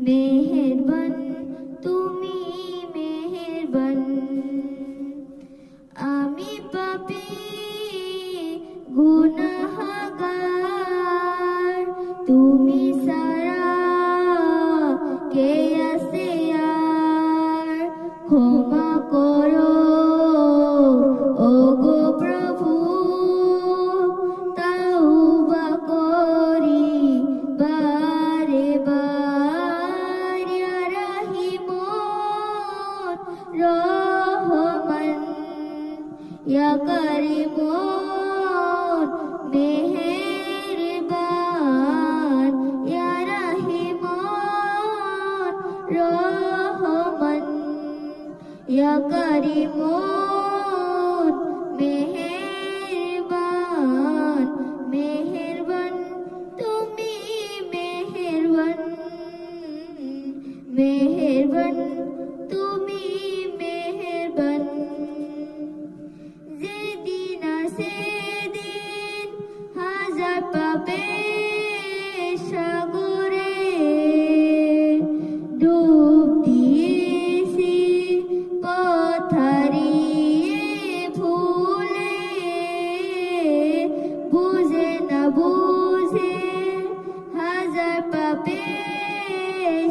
মেহেরবান তুমি মেহেরবান। আমি পাপী গুনাহগার, তুমি সারা কে আছে আর? ক্ষমা করো ওগো প্রভু, তাওবা করি বারে বার। ইয়া রাহিমুন রহমান, ইয়া কারিমুন মেহেরবান, ইয়া রাহিমুন রহমান, ইয়া কারিমুন মেহেরবান। মেহেরবান তুমি মেহেরবান, মেহেরবান তুমি মেহেরবান। যেদিন সেদিন হাজার পাপের সাগরে ডুব দিয়েছি, পথ হারিয়ে ভুলে, বুঝে না বুঝে হাজার পাপের